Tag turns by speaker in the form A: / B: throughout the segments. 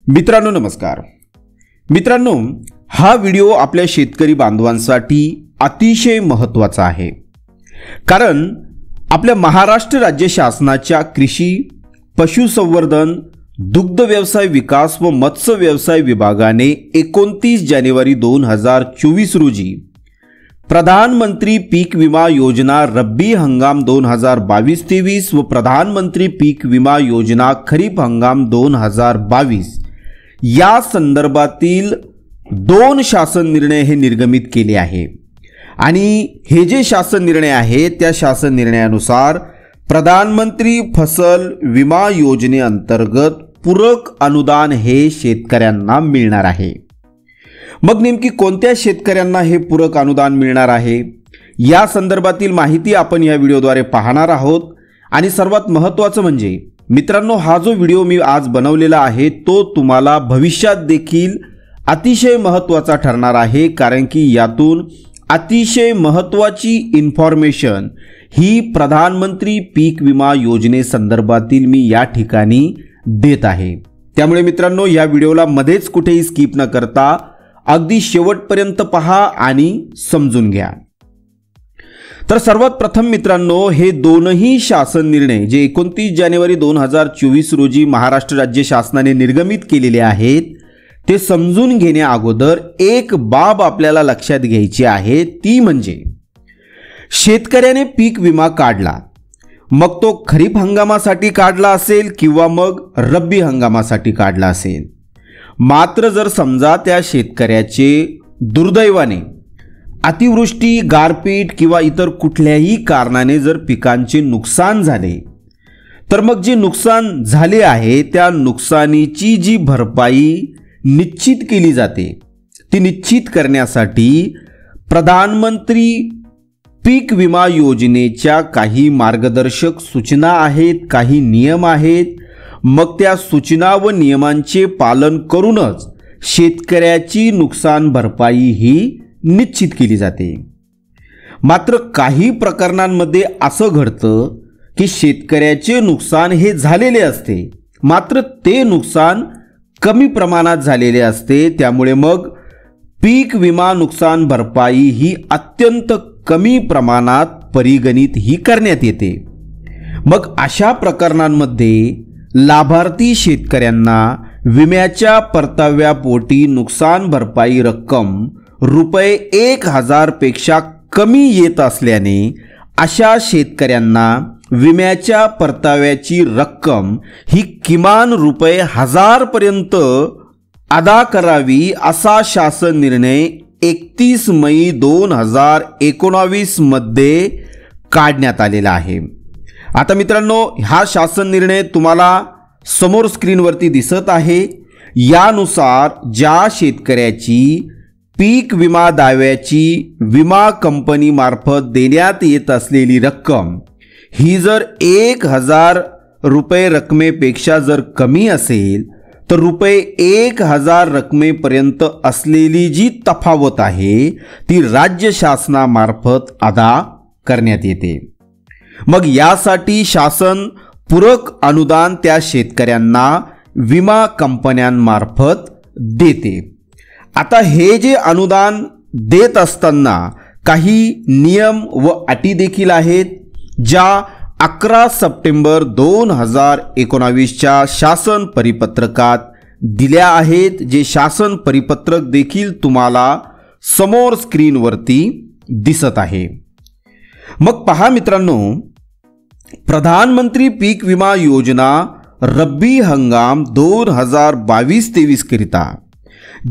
A: मित्रांनो नमस्कार। मित्रांनो, हा व्हिडिओ आपल्या शेतकरी बांधवांसाठी अतिशय महत्त्वाचा आहे, कारण आपल्या महाराष्ट्र राज्य शासनाच्या कृषी, पशुसंवर्धन, दुग्ध व्यवसाय विकास व मत्स्य व्यवसाय विभागाने 29 जानेवारी 2024 रोजी प्रधानमंत्री पीक विमा योजना रब्बी हंगाम 2022-23 व प्रधानमंत्री पीक विमा योजना खरीप हंगाम 2022 या संदर्भातील 2 शासन निर्णय हे निर्गमित केले आहे। आणि हे जे शासन निर्णय आहे त्या शासन निर्णयानुसार प्रधानमंत्री फसल विमा योजनेअंतर्गत पूरक अनुदान हे शेतकऱ्यांना मिळणार आहे। मग नेमकी कोणत्या शेतकऱ्यांना हे पूरक अनुदान मिळणार आहे या संदर्भातील माहिती आपण या व्हिडिओद्वारे पाहणार आहोत। आणि सर्वात महत्त्वाचं म्हणजे मित्रांनो, हा जो व्हिडिओ मी आज बनवलेला आहे तो तुम्हाला भविष्यात देखील अतिशय महत्त्वाचा ठरणार आहे, कारण की यातून अतिशय महत्त्वाची इन्फॉर्मेशन ही प्रधानमंत्री पीक विमा योजनेसंदर्भातील मी या ठिकाणी देत आहे। त्यामुळे मित्रांनो, या व्हिडिओला मध्येच कुठेही स्किप न करता अगदी शेवटपर्यंत पहा आणि समजून घ्या। तर सर्वात प्रथम मित्रांनो, हे दोनही शासन निर्णय जे 29 जानेवारी 2024 रोजी महाराष्ट्र राज्य शासनाने निर्गमित केलेले आहेत ते समजून घेण्या अगोदर एक बाब आपल्याला लक्षात घ्यायची आहे, ती म्हणजे शेतकऱ्याने पीक विमा काढला, मग तो खरीप हंगामासाठी काढला असेल किंवा मग रब्बी हंगामासाठी काढला असेल, मात्र जर समजा त्या शेतकऱ्याचे दुर्दैवाने अतिवृष्टी, गारपीट किंवा इतर कुठल्याही कारणाने जर पिकांचे नुकसान झाले, तर मग जे नुकसान झाले आहे त्या नुकसानीची जी भरपाई निश्चित केली जाते, ती निश्चित करण्यासाठी प्रधानमंत्री पीक विमा योजनेच्या काही मार्गदर्शक सूचना आहेत, काही नियम आहेत। मग त्या सूचना व नियमांचे पालन करूनच शेतकऱ्याची नुकसान भरपाई ही निश्चित केली जाते। मात्र काही प्रकरणांमध्ये असं घडतं की शेतकऱ्याचे नुकसान हे झालेले असते, मात्र ते नुकसान कमी प्रमाणात झालेले असते, त्यामुळे मग पीक विमा नुकसान भरपाई ही अत्यंत कमी प्रमाणात परिगणित ही करण्यात येते। मग अशा प्रकरणांमध्ये लाभार्थी शेतकऱ्यांना विम्याच्या परताव्यापोटी नुकसान भरपाई रक्कम रुपये 1000 पेक्षा कमी येत असल्याने अशा शेतकऱ्यांना विम्याच्या परताव्याची रक्कम ही किमान रुपये 1000 पर्यंत अदा करावी असा शासन निर्णय 31 मई 2019 मध्ये काढण्यात आलेला आहे। आता मित्रांनो, हा शासन निर्णय तुम्हाला समोर स्क्रीनवरती दिसत आहे। यानुसार ज्या शेतकऱ्याची पीक विमा दाव्याची विमा कंपनी मार्फत देण्यात येत असलेली रक्कम ही जर 1000 रुपये रकमेपेक्षा जर कमी असेल, तर रुपये 1000 रकमेपर्यंत असलेली जी तफावत आहे ती राज्य शासनामार्फत अदा करण्यात येते। मग यासाठी शासन पूरक अनुदान त्या शेतकऱ्यांना विमा कंपन्यांमार्फत देते। आता हे जे अनुदान देत असताना काही नियम व अटी देखील आहेत, ज्या 11 सप्टेंबर 2019च्या शासन परिपत्रकात दिल्या आहेत, जे शासन परिपत्रक देखील तुम्हाला समोर स्क्रीनवरती दिसत आहे। मग पहा मित्रांनो, प्रधानमंत्री पीक विमा योजना रब्बी हंगाम 2022-23 करिता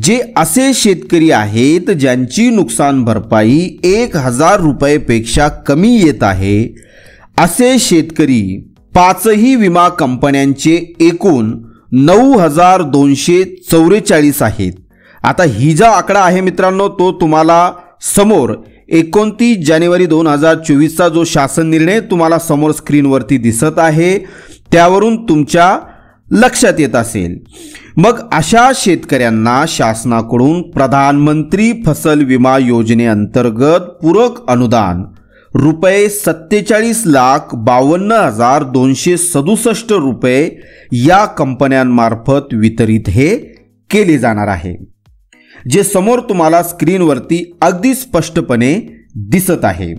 A: जे असे शेतकरी आहेत ज्यांची नुकसान भरपाई 1000 रुपयेपेक्षा कमी येत आहे, असे शेतकरी 5ही विमा कंपन्यांचे एकूण 9244 आहेत। आता ही जो आकडा आहे मित्रांनो तो तुम्हाला समोर 29 जानेवारी 2024चा जो शासन निर्णय तुम्हाला समोर स्क्रीनवरती दिसत आहे त्यावरून तुमच्या लक्षात येत असेल। मग अशा शेतकऱ्यांना शासनाकडून प्रधानमंत्री फसल विमा योजनेअंतर्गत पूरक अनुदान रुपये 47,52,267 रुपये या कंपन्यांमार्फत वितरित हे केले जाणार आहे, जे समोर तुम्हाला स्क्रीनवरती अगदी स्पष्टपणे दिसत आहे।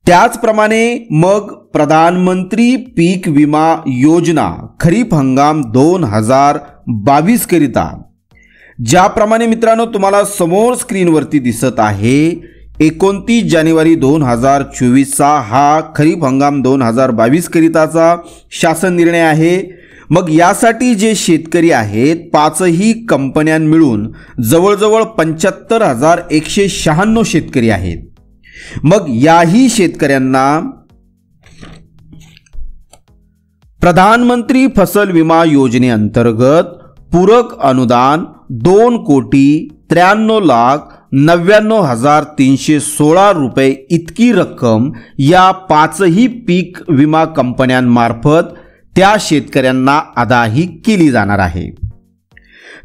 A: त्याचप्रमाणे मग प्रधानमंत्री पीक विमा योजना खरीप हंगाम 2022 करिता ज्याप्रमाणे मित्रांनो तुम्हाला समोर स्क्रीनवरती दिसत आहे, 29 जानेवारी 2024 हा खरीप हंगाम 2022 करिताचा शासन निर्णय आहे। मग यासाठी जे शेतकरी आहेत, पाचही कंपन्यां मिळून जवळजवळ 75,196 शेतकरी आहेत। मग याही शेतकऱ्यांना प्रधानमंत्री फसल विमा योजनेअंतर्गत पूरक अनुदान 2,93,99,316 रुपये इतकी रक्कम या पाचही पीक विमा कंपन्यांमार्फत त्या शेतकऱ्यांना अदाही केली जाणार आहे।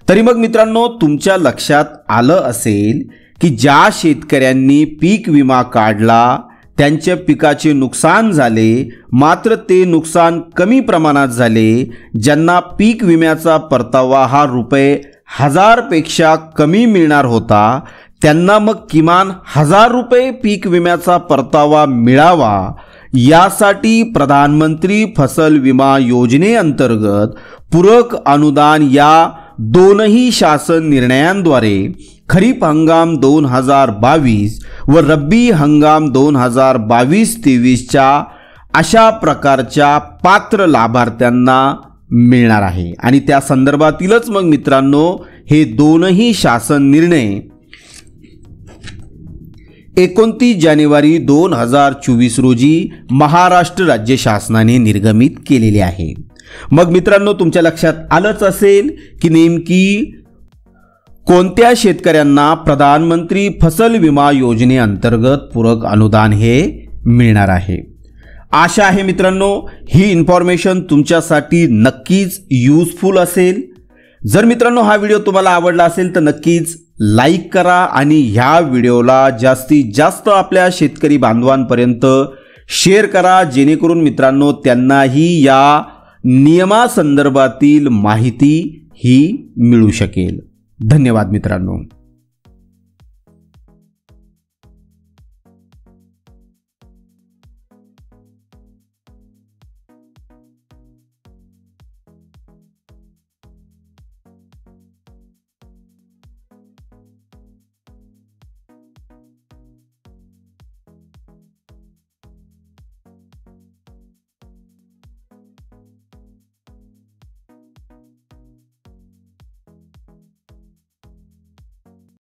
A: तरी मग मित्रांनो, तुमच्या लक्षात आलं असेल की ज्या शेतकऱ्यांनी पीक विमा काढला त्यांच्या पिकाचे नुकसान झाले, मात्र ते नुकसान कमी प्रमाणात झाले, ज्यांना पीक विम्याचा परतावा हा रुपये 1000 पेक्षा कमी मिळणार होता, त्यांना मग किमान 1000 रुपये पीक विम्याचा परतावा मिळावा यासाठी प्रधानमंत्री फसल विमा योजनेअंतर्गत पूरक अनुदान या दोनही शासन निर्णयांद्वारे खरीप हंगाम 2022 व रब्बी हंगाम 2022-23च्या अशा प्रकारच्या पात्र लाभार्थ्यांना मिळणार आहे। आणि त्या संदर्भातीलच मग मित्रांनो हे दोनही शासन निर्णय 29 जानेवारी 2024 रोजी महाराष्ट्र राज्य शासनाने निर्गमित केलेले आहे। मग मित्रांनो, तुमच्या लक्षात आलंच असेल की नेमकी कोणत्या शेतकऱ्यांना प्रधानमंत्री फसल विमा योजनेअंतर्गत पूरक अनुदान हे मिळणार आहे। आशा आहे मित्रांनो ही इन्फॉर्मेशन तुमच्यासाठी नक्कीच युजफुल असेल। जर मित्रांनो हा व्हिडिओ तुम्हाला आवडला असेल तर नक्कीच लाईक करा आणि ह्या व्हिडिओला जास्तीत जास्त आपल्या शेतकरी बांधवांपर्यंत शेअर करा, जेणेकरून मित्रांनो त्यांनाही या नियमासंदर्भातील माहिती ही मिळू शकेल। धन्यवाद मित्रांनो।